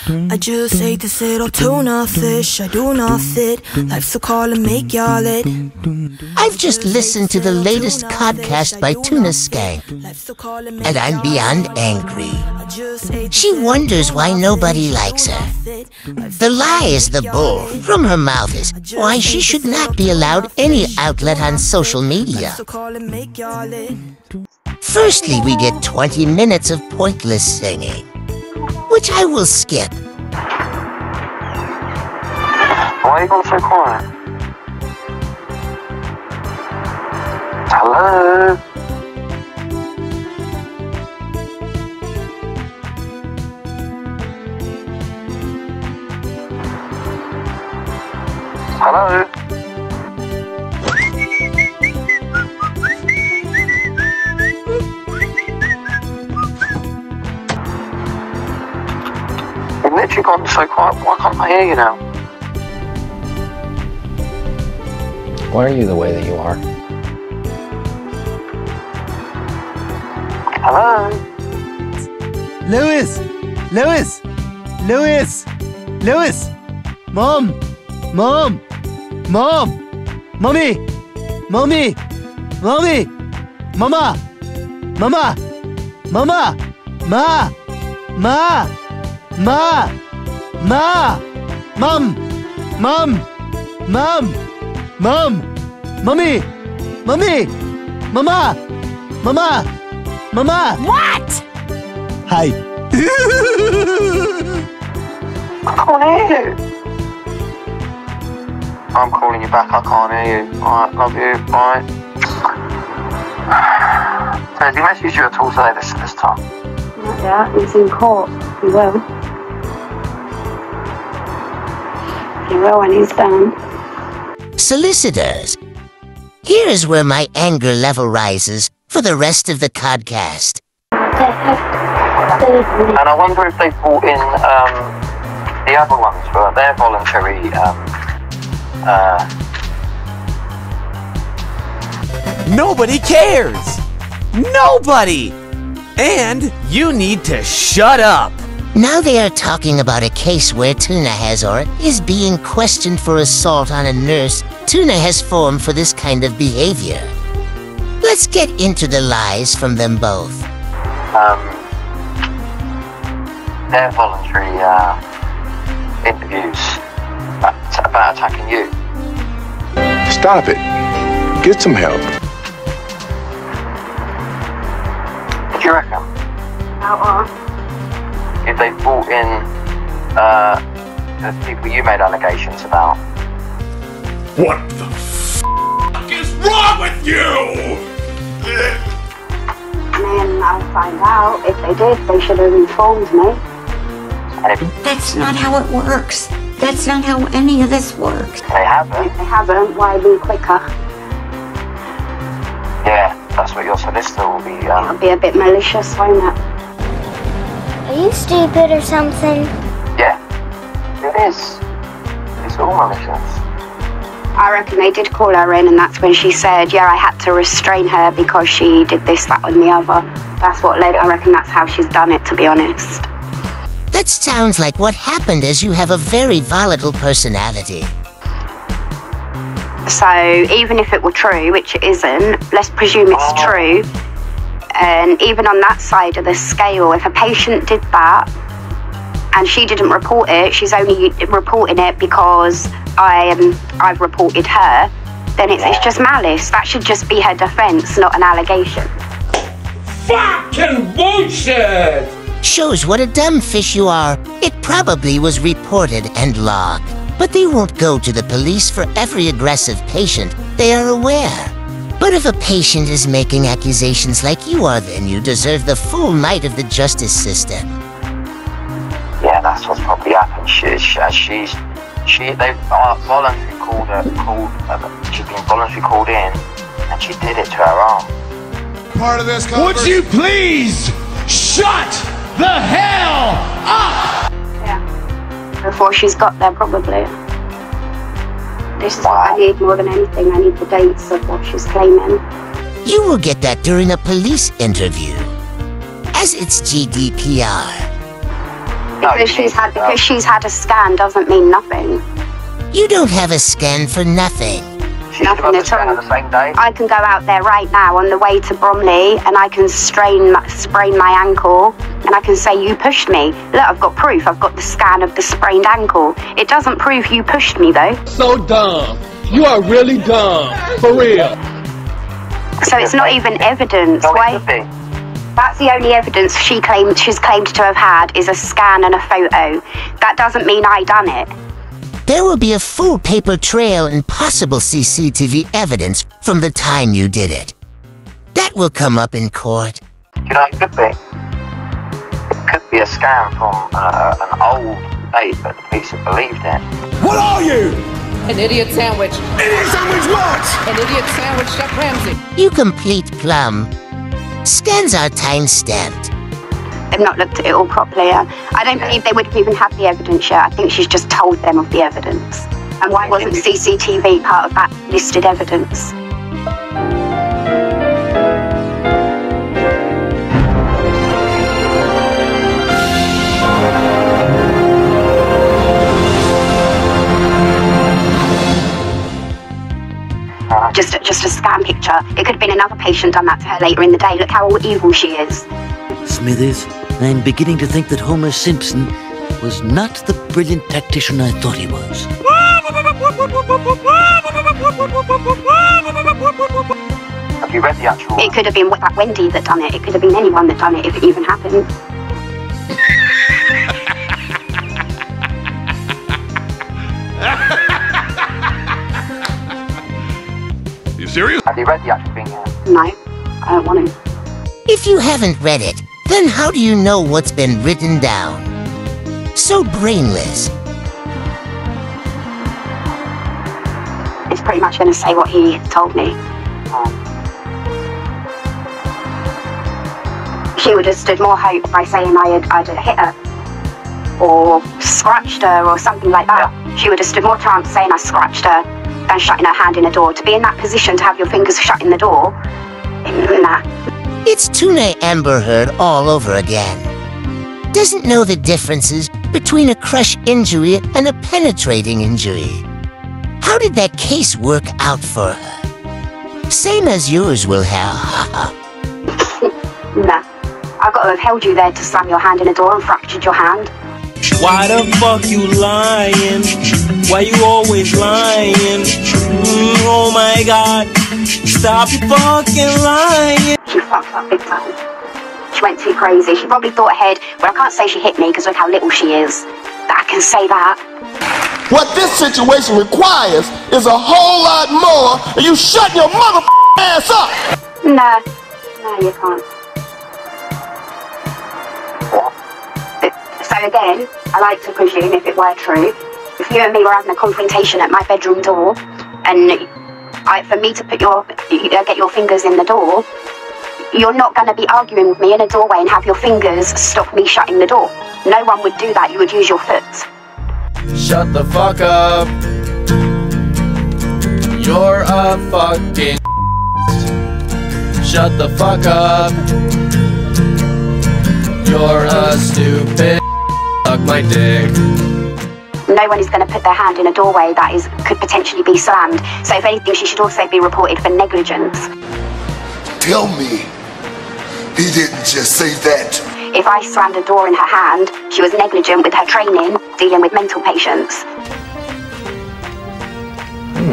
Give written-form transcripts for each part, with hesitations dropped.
I just hate to sit or tuna fish. I do not fit. Life's so cold and make y'all it. I've just listened to the latest codcast by Tuna Skank, and I'm beyond angry. She wonders why nobody likes her. The lie is the bull from her mouth is why she should not be allowed any outlet on social media. Firstly, we get 20 minutes of pointless singing, which I will skip. Why are you going so quiet? Hello? Hello? You've literally gone so quiet, why can't I hear you now? Why are you the way that you are? Hello? Lewis! Lewis! Lewis! Lewis! Mom! Mom! Mom! Mommy! Mommy! Mommy! Mama! Mama! Mama! Ma! Ma! Ma! Ma! Mom! Mom! Mom! Mom! Mommy! Mommy! Mama! Mama! Mama! What? Hi. I can't hear you. I'm calling you back, I can't hear you. Alright, love you, bye. So has he messaged you at all today this time? Not yet, he's in court. He will. He will when he's done. Solicitors. Here is where my anger level rises for the rest of the codcast. And I wonder if they brought in the other ones for their voluntary Nobody cares! Nobody! And you need to shut up! Now they are talking about a case where Tuna Hazor is being questioned for assault on a nurse Tuna has formed for this kind of behavior. Let's get into the lies from them both. Their voluntary interviews about attacking you. Stop it. Get some help. What do you reckon? If they brought in the people you made allegations about. What the f*** is wrong with you? And I'll find out. If they did, they should have informed me. That's not how it works. That's not how any of this works. They haven't. If they haven't, why be quicker? Yeah, that's what your solicitor will be. It'll be a bit malicious, won't it? Are you stupid or something? Yeah, it is. It's all malicious. I reckon they did call her in, and that's when she said, yeah, I had to restrain her because she did this, that, and the other. That's what led, I reckon that's how she's done it, to be honest. That sounds like what happened, as you have a very volatile personality. So, even if it were true, which it isn't, let's presume it's true, and even on that side of the scale, if a patient did that, and she didn't report it, she's only reporting it because I've reported her, then it's just malice. That should just be her defense, not an allegation. Fucking bullshit! Shows what a dumb fish you are. It probably was reported and logged. But they won't go to the police for every aggressive patient, they are aware. But if a patient is making accusations like you are, then you deserve the full might of the justice system. Yeah, that's what's probably happened. They've voluntarily she's been voluntarily called in, and she did it to her arm. Part of this conversation. Would you please shut the hell up? Yeah. Before she's got there, probably. This is what I need more than anything. I need the dates of what she's claiming. You will get that during a police interview, as it's GDPR. because she's had a scan doesn't mean nothing. You don't have a scan for nothing. Nothing at all. On the same day? I can go out there right now on the way to Bromley and I can sprain my ankle and I can say you pushed me. Look, I've got proof. I've got the scan of the sprained ankle. It doesn't prove you pushed me though. So dumb. You are really dumb. For real. So it's not even evidence. Why? That's the only evidence she's claimed to have had is a scan and a photo. That doesn't mean I done it. There will be a full paper trail and possible CCTV evidence from the time you did it. That will come up in court. You know, it could be. It could be a scam from an old date, but the police have believed it. What are you? An idiot sandwich. Idiot sandwich what? An idiot sandwich, Chef Ramsay. You complete plum. Scans are time-stamped. They've not looked at it all properly. I don't believe they would have even had the evidence yet. I think she's just told them of the evidence. And why wasn't CCTV part of that listed evidence? Just a scam picture. It could have been another patient done that to her later in the day. Look how evil she is. Smithers, I'm beginning to think that Homer Simpson was not the brilliant tactician I thought he was. Have you read the actual... It could have been that Wendy that done it. It could have been anyone that done it if it even happened. You serious? Have you read the actual thing here? No, I don't want to. If you haven't read it, then how do you know what's been written down? So brainless. It's pretty much going to say what he told me. She would have stood more hope by saying I'd hit her or scratched her or something like that. Yeah. She would have stood more chance saying I scratched her than shutting her hand in a door. To be in that position, to have your fingers shut in the door, nah. It's Tuna Amber Heard all over again. Doesn't know the differences between a crush injury and a penetrating injury. How did that case work out for her? Same as yours will have. Nah. I've got to have held you there to slam your hand in a door and fractured your hand. Why the fuck you lying? Why you always lying? Oh my god, stop your fucking lying. She fucked up big time. She went too crazy. She probably thought ahead, well, I can't say she hit me because look how little she is. But I can say that. What this situation requires is a whole lot more and you shut your mother ass up. No, you can't. So again, I like to presume, if it were true, if you and me were having a confrontation at my bedroom door, and for me to get your fingers in the door, you're not going to be arguing with me in a doorway and have your fingers stop me shutting the door. No one would do that. You would use your foot. Shut the fuck up. You're a fucking Shut the fuck up. You're a stupid. Suck my dick. No one is going to put their hand in a doorway that could potentially be slammed. So if anything, she should also be reported for negligence. Tell me, he didn't just say that. If I slammed a door in her hand, she was negligent with her training, dealing with mental patients.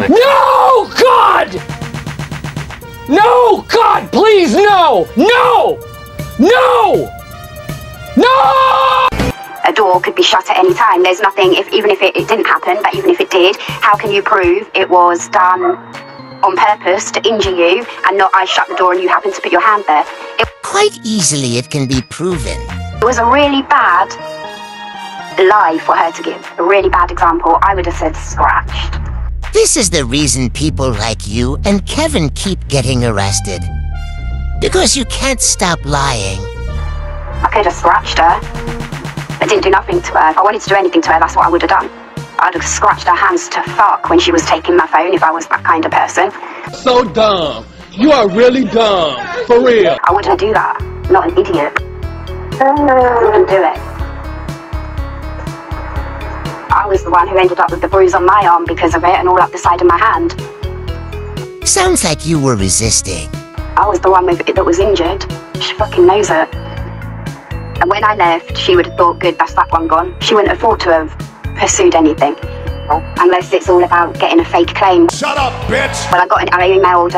No, God! No, God, please, no! No! No! No! A door could be shut at any time. There's nothing, even if it didn't happen, but even if it did, how can you prove it was done on purpose to injure you and not I shut the door and you happened to put your hand there? Quite easily it can be proven. It was a really bad lie for her to give. A really bad example. I would have said scratched. This is the reason people like you and Kevin keep getting arrested. Because you can't stop lying. I could have scratched her. I didn't do nothing to her. If I wanted to do anything to her, that's what I would have done. I'd have scratched her hands to fuck when she was taking my phone if I was that kind of person. So dumb. You are really dumb. For real. I wouldn't do that. I'm not an idiot. I wouldn't do it. I was the one who ended up with the bruise on my arm because of it and all up the side of my hand. Sounds like you were resisting. I was the one that was injured. She fucking knows it. And when I left, she would have thought, good, that's that one gone. She wouldn't have thought to have pursued anything. Unless it's all about getting a fake claim. Shut up, bitch! Well, I emailed,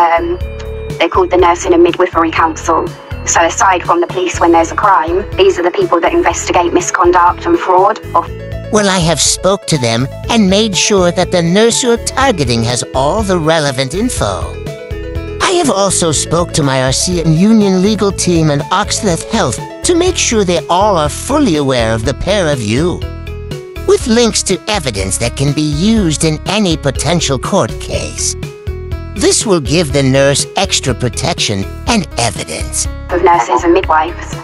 they're called the Nursing and Midwifery Council. So aside from the police when there's a crime, these are the people that investigate misconduct and fraud. Well, I have spoke to them and made sure that the nurse you're targeting has all the relevant info. I have also spoke to my RCM Union legal team and Oxleth Health to make sure they all are fully aware of the pair of you, with links to evidence that can be used in any potential court case. This will give the nurse extra protection and evidence. Of nurses and midwives.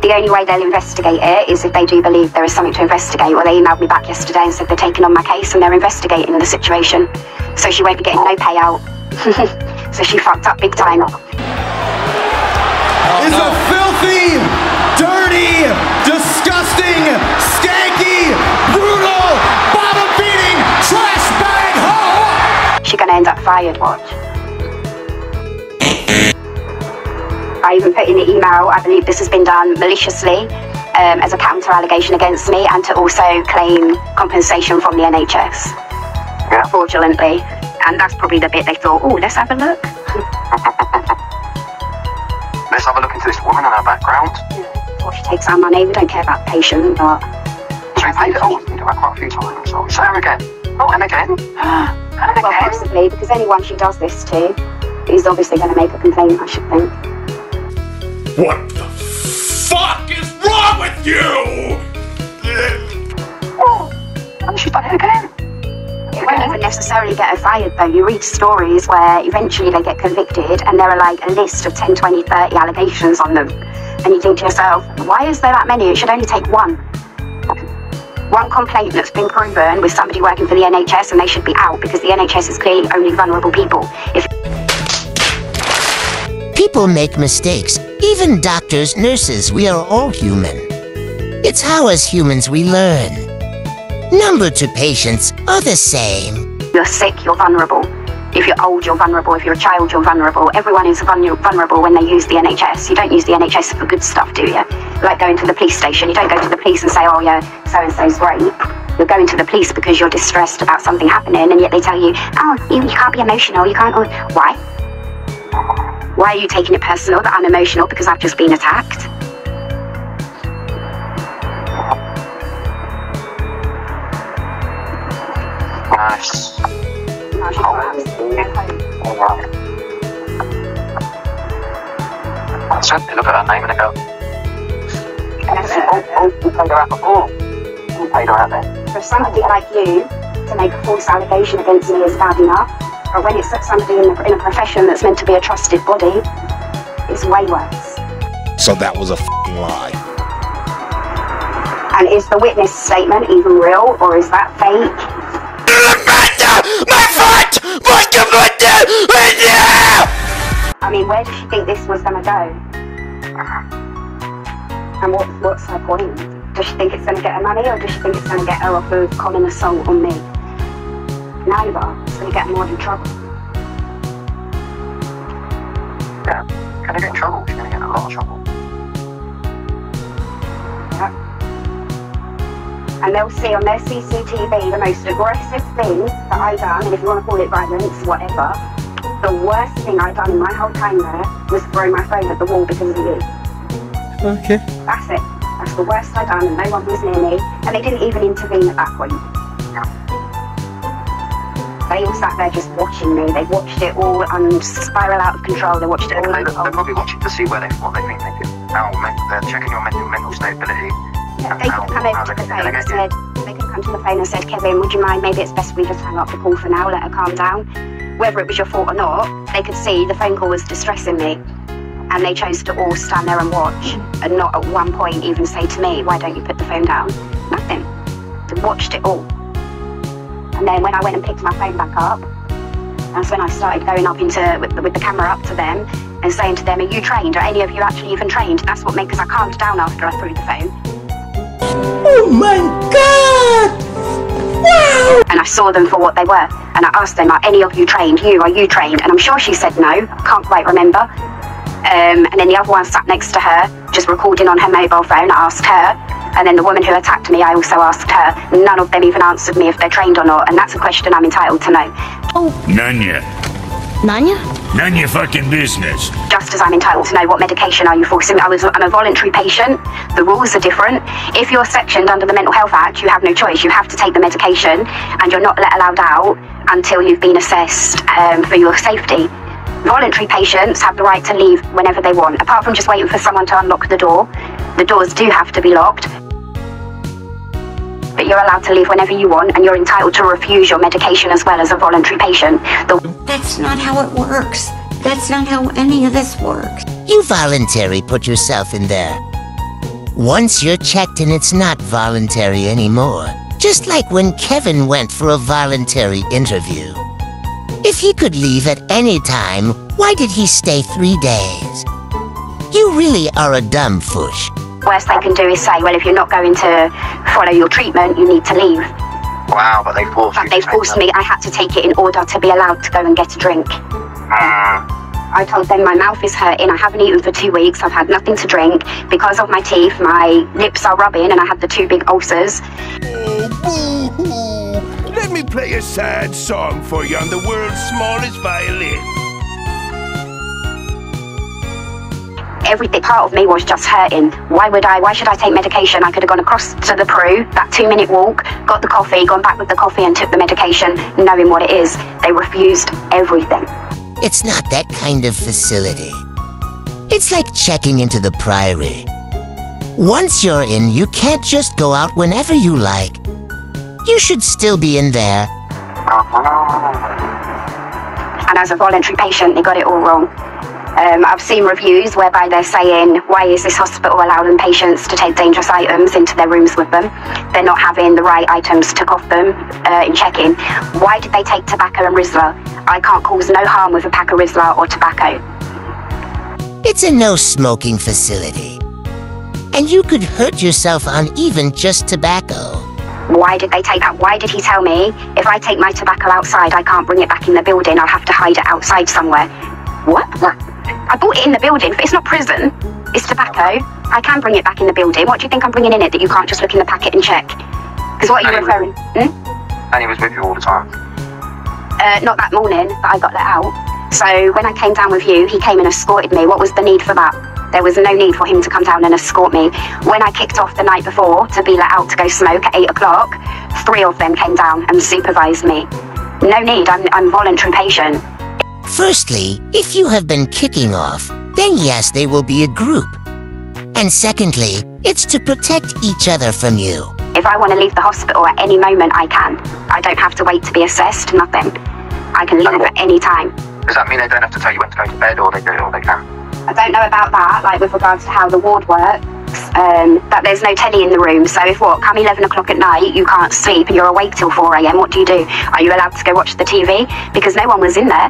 The only way they'll investigate it is if they do believe there is something to investigate. Well, they emailed me back yesterday and said they're taking on my case and they're investigating the situation. So she won't be getting no payout. So she fucked up big time. Is a filthy, dirty, disgusting, skanky, brutal, bottom-beating, trash bag hoe! She's gonna end up fired, watch. I even put in the email, I believe this has been done maliciously as a counter-allegation against me and to also claim compensation from the NHS. Yeah. Fraudulently. And that's probably the bit they thought, oh, let's have a look. Let's have a look into this woman and her background. Before she takes our money, we don't care about the patient, but... So we paid it off, we do that quite a few times. So say her again. Oh, and again. And again. Well, possibly, because anyone she does this to is obviously going to make a complaint, I should think. What the fuck is wrong with you? Oh, and she's done it again. It won't even necessarily get her fired though. You read stories where eventually they get convicted and there are like a list of 10, 20, 30 allegations on them. And you think to yourself, why is there that many? It should only take one. One complaint that's been proven with somebody working for the NHS and they should be out because the NHS is clearly only vulnerable people. People make mistakes. Even doctors, nurses, we are all human. It's how as humans we learn. Number to patients are the same. You're sick, you're vulnerable. If you're old, you're vulnerable. If you're a child, you're vulnerable. Everyone is vulnerable when they use the NHS. You don't use the NHS for good stuff, do you? Like going to the police station. You don't go to the police and say, oh yeah, so-and-so's great. You're going to the police because you're distressed about something happening, and yet they tell you, oh, you can't be emotional, you can't... Why? Why are you taking it personal that I'm emotional because I've just been attacked? Nice. So they look at her name and they go, oh, we paid her out before. We paid her out then. For somebody like you to make a false allegation against me is bad enough, but when it's somebody in a profession that's meant to be a trusted body, it's way worse. So that was a f***ing lie. And is the witness statement even real, or is that fake? I mean, where does she think this was going to go? And what's her point? Does she think it's going to get her money, or does she think it's going to get her off of common assault on me? Neither. It's going to get her more in trouble. Yeah, going to get in trouble. She's going to get in a lot of trouble. Yeah. And they'll see on their CCTV the most aggressive thing that I done, and if you want to call it violence, whatever, the worst thing I done in my whole time there was throw my phone at the wall because of you. Okay. That's it. That's the worst I done, and no one was near me, and they didn't even intervene at that point. They all sat there just watching me. They watched it all spiral out of control. They watched it all. They're probably watching to see what they think they can. They're checking your mental stability. Yeah, they could come over to the phone and said, they could come to the phone and said, Kevin, would you mind? Maybe it's best we just hang up the call for now. Let her calm down. Whether it was your fault or not, they could see the phone call was distressing me. And they chose to all stand there and watch, and not at one point even say to me, why don't you put the phone down? Nothing. They watched it all. And then when I went and picked my phone back up, that's when I started going up with the camera up to them and saying to them, are you trained? Are any of you actually even trained? That's what made, because I calmed down after I threw the phone. Oh my God! saw them for what they were, and I asked them, are any of you trained? Are you trained? And I'm sure she said no, I can't quite remember. And then the other one sat next to her, just recording on her mobile phone. I asked her, and then the woman who attacked me, I also asked her. None of them even answered me if they're trained or not, and that's a question I'm entitled to know. None ya. Nanya? None your fucking business. Just as I'm entitled to know what medication are you forcing me. I'm a voluntary patient. The rules are different. If you're sectioned under the Mental Health Act, you have no choice. You have to take the medication, and you're not allowed out until you've been assessed for your safety. Voluntary patients have the right to leave whenever they want, apart from just waiting for someone to unlock the door. The doors do have to be locked. But you're allowed to leave whenever you want, and you're entitled to refuse your medication as well as a voluntary patient. That's not how it works. That's not how any of this works. You voluntary put yourself in there. Once you're checked and it's not voluntary anymore. Just like when Kevin went for a voluntary interview. If he could leave at any time, why did he stay 3 days? You really are a dumb fush. Worst they can do is say, well, if you're not going to follow your treatment, you need to leave. Wow, but they forced you. They forced me. I had to take it in order to be allowed to go and get a drink. I told them my mouth is hurting. I haven't eaten for 2 weeks. I've had nothing to drink. Because of my teeth, my lips are rubbing and I had the 2 big ulcers. Oh, boo-hoo. Let me play a sad song for you on the world's smallest violin. Everything part of me was just hurting. Why should I take medication? I could have gone across to the Peru, that 2-minute walk, got the coffee, gone back with the coffee and took the medication, knowing what it is. They refused everything. It's not that kind of facility. It's like checking into the Priory. Once you're in, you can't just go out whenever you like. You should still be in there. And as a voluntary patient, they got it all wrong. I've seen reviews whereby they're saying, why is this hospital allowing patients to take dangerous items into their rooms with them? They're not having the right items took off them in check-in. Why did they take tobacco and Rizla? I can't cause no harm with a pack of Rizla or tobacco. It's a no-smoking facility. And you could hurt yourself on even just tobacco. Why did they take that? Why did he tell me, if I take my tobacco outside, I can't bring it back in the building, I'll have to hide it outside somewhere? What? I bought it in the building, but it's not prison. It's tobacco. I can bring it back in the building. What do you think I'm bringing in it that you can't just look in the packet and check? Because what are you referring? And he was with you all the time? Not that morning that I got let out. So when I came down with you, he came and escorted me. What was the need for that? There was no need for him to come down and escort me. When I kicked off the night before to be let out to go smoke at 8 o'clock, 3 of them came down and supervised me. No need, I'm voluntary patient. Firstly, if you have been kicking off, then yes, they will be a group. And secondly, it's to protect each other from you. If I want to leave the hospital at any moment, I can. I don't have to wait to be assessed, nothing. I can leave at any time. Does that mean they don't have to tell you when to go to bed, or they do it, or they can? I don't know about that, like with regards to how the ward works, that there's no telly in the room, so if come 11 o'clock at night, you can't sleep and you're awake till 4 AM, what do? Are you allowed to go watch the TV? Because no one was in there.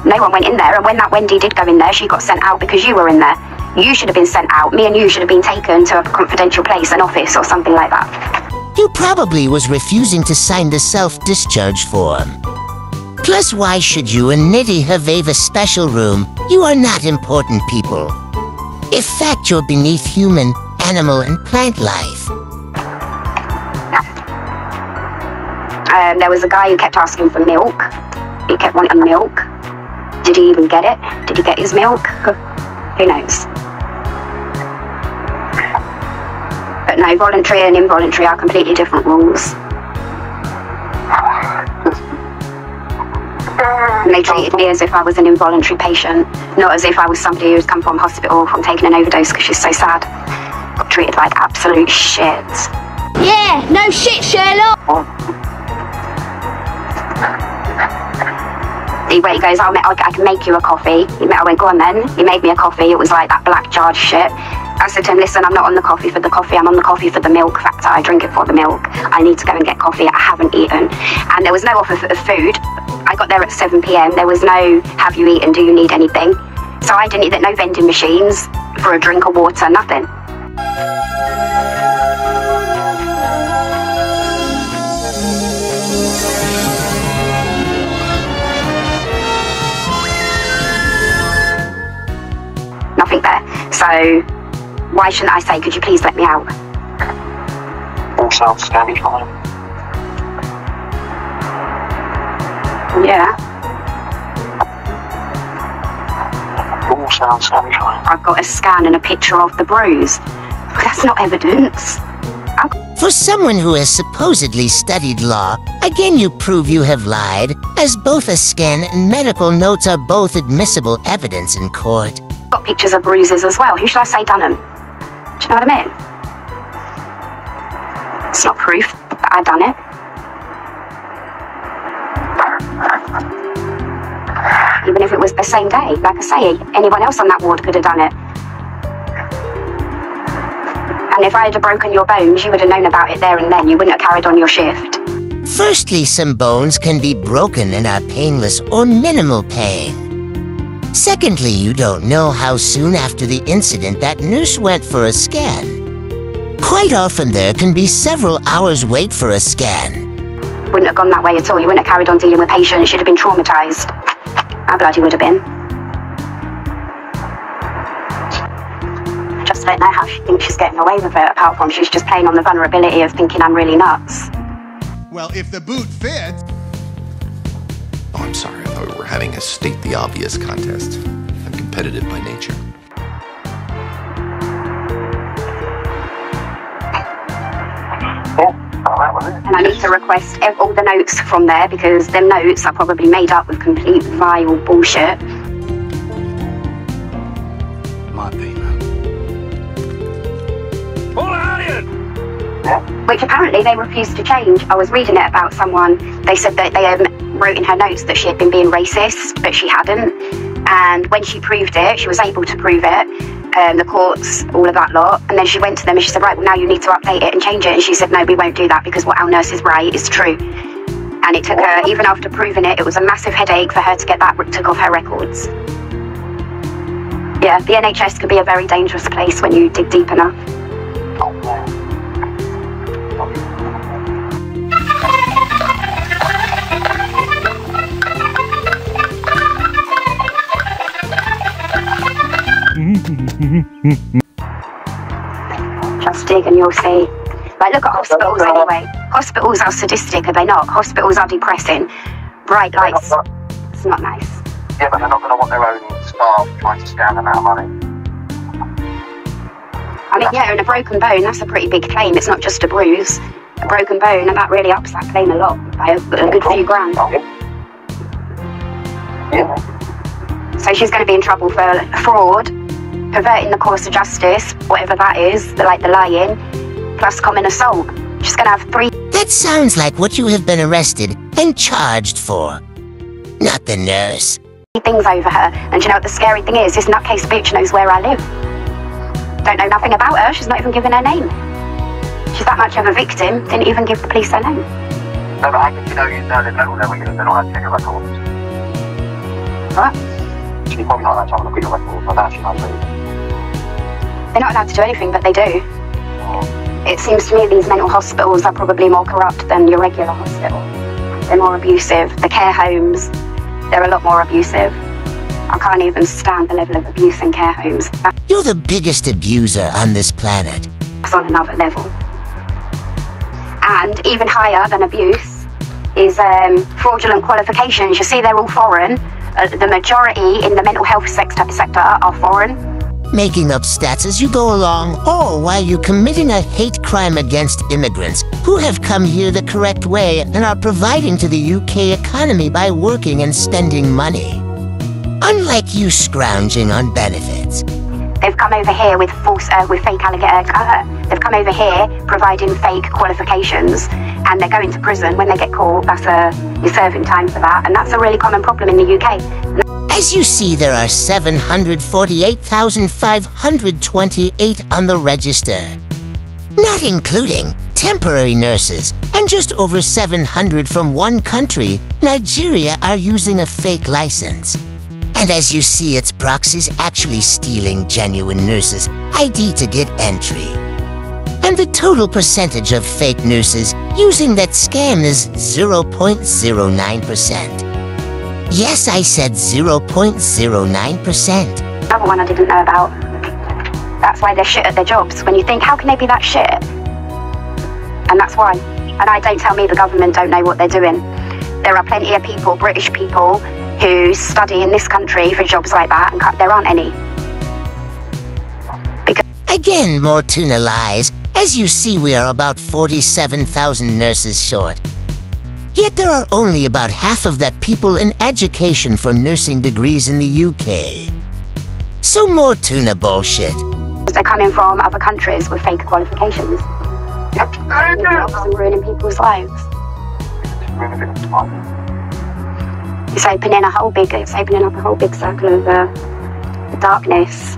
No one went in there, and when that Wendy did go in there, she got sent out because you were in there. You should have been sent out. Me and you should have been taken to a confidential place, an office or something like that. You probably was refusing to sign the self-discharge form. Plus, why should you and Nitty have a special room? You are not important people. In fact, you're beneath human, animal, and plant life. There was a guy who kept asking for milk. He kept wanting milk. Did he even get it? Did he get his milk? Who knows? But no, voluntary and involuntary are completely different rules. And they treated me as if I was an involuntary patient, not as if I was somebody who's come from hospital from taking an overdose because she's so sad. Got treated like absolute shit. Yeah, no shit, Sherlock! He goes, I can make you a coffee. I went, go on then. He made me a coffee. It was like that black jarred shit. I said to him, listen, I'm not on the coffee for the coffee. I'm on the coffee for the milk factor. I drink it for the milk. I need to go and get coffee. I haven't eaten. And there was no offer of food. I got there at 7 PM. There was no, have you eaten? Do you need anything? So I didn't eat no vending machines for a drink of water, nothing. So why shouldn't I say, could you please let me out? All sounds scary fine. Yeah. All sounds scary fine. I've got a scan and a picture of the bruise. That's not evidence. For someone who has supposedly studied law, again you prove you have lied, as both a scan and medical notes are both admissible evidence in court. Got pictures of bruises as well. Who should I say done them? Do you know what I mean? It's not proof that I done it. Even if it was the same day, like I say, anyone else on that ward could have done it. And if I had broken your bones, you would have known about it there and then. You wouldn't have carried on your shift. Firstly, some bones can be broken and are painless or minimal pain. Secondly, you don't know how soon after the incident that nurse went for a scan. Quite often there can be several hours wait for a scan. Wouldn't have gone that way at all. You wouldn't have carried on dealing with patients. You'd have been traumatised. How bloody would have been. I just don't know how she thinks she's getting away with it, apart from she's just playing on the vulnerability of thinking I'm really nuts. Well, if the boot fits... Oh, I'm sorry. I thought we were having a state the obvious contest. I'm competitive by nature. And I need to request all the notes from there, because them notes are probably made up with complete vile bullshit. Which apparently they refused to change. I was reading it about someone. They said that they wrote in her notes that she had been being racist, but she hadn't. And when she proved it, she was able to prove it. The courts, all of that lot. And then she went to them and she said, right, well, now you need to update it and change it. And she said, no, we won't do that, because what our nurses write is true. And it took her, even after proving it, it was a massive headache for her to get that took off her records. Yeah, the NHS can be a very dangerous place when you dig deep enough. Just dig and you'll see. Like, look at hospitals anyway. Hospitals are sadistic, are they not? Hospitals are depressing. Bright lights. It's not nice. Yeah, but they're not going to want their own staff trying to scam them out of money. I mean, yeah, and a broken bone, that's a pretty big claim. It's not just a bruise. A broken bone, and that really ups that claim a lot, by a good few grand. Yeah. So she's going to be in trouble for fraud, perverting the course of justice, whatever that is, like the lying, plus common assault. She's going to have 3... That sounds like what you have been arrested and charged for. Not the nurse. ...things over her. And you know what the scary thing is? This nutcase bitch knows where I live. Don't know nothing about her. She's not even given her name. She's that much of a victim, didn't even give the police her name. No, but how did you know they're not allowed to check your records? What? She's probably not allowed to have a look at your records, but that's not true. They're not allowed to do anything, but they do. It seems to me these mental hospitals are probably more corrupt than your regular hospital. They're more abusive. The care homes, they're a lot more abusive. I can't even stand the level of abuse in care homes. You're the biggest abuser on this planet. That's on another level. And even higher than abuse is fraudulent qualifications. You see, they're all foreign. The majority in the mental health sector are foreign. Making up stats as you go along, all while you're committing a hate crime against immigrants who have come here the correct way and are providing to the UK economy by working and spending money. Unlike you scrounging on benefits. They've come over here with fake they've come over here providing fake qualifications, and they're going to prison when they get caught. You're serving time for that, and that's a really common problem in the UK. As you see, there are 748,528 on the register, not including temporary nurses, and just over 700 from one country, Nigeria, are using a fake license. And as you see, its proxies actually stealing genuine nurses' ID to get entry. And the total percentage of fake nurses using that scam is 0.09%. Yes, I said 0.09%. Another one I didn't know about. That's why they're shit at their jobs. When you think, how can they be that shit? And that's why. And I don't tell me the government don't know what they're doing. There are plenty of people, British people, who study in this country for jobs like that, and there aren't any. Again, more tuna lies. As you see, we are about 47,000 nurses short. Yet there are only about half of that people in education for nursing degrees in the UK. So more tuna bullshit. They're coming from other countries with fake qualifications. And ruining people's lives. It's opening up a whole big circle of darkness.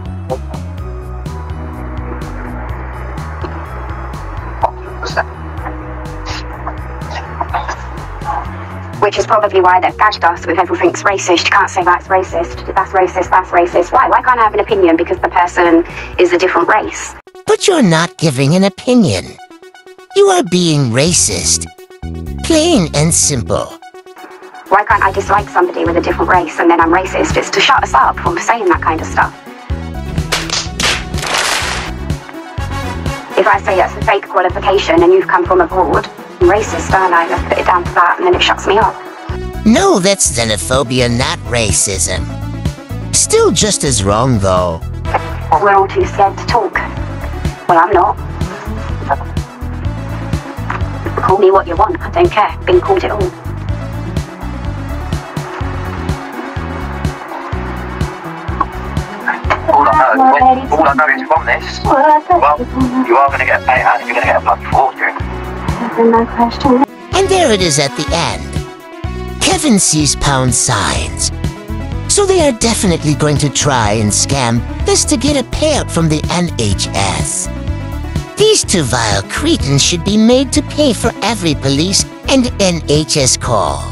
Which is probably why they've badged us with everything's racist. You can't say that's racist, that's racist, that's racist. Why? Why can't I have an opinion because the person is a different race? But you're not giving an opinion. You are being racist. Plain and simple. Why can't I dislike somebody with a different race and then I'm racist? It's to shut us up from saying that kind of stuff. If I say it's a fake qualification and you've come from abroad, I'm racist, aren't I? Let's put it down to that and then it shuts me up. No, that's xenophobia, not racism. Still just as wrong, though. We're all too scared to talk. Well, I'm not. Call me what you want, I don't care. Been called it all. All I know is from this, well, you are going to get paid and you're going to get a bloody fortune. No question. And there it is at the end. Kevin sees pound signs. So they are definitely going to try and scam this to get a payout from the NHS. These two vile cretins should be made to pay for every police and NHS call.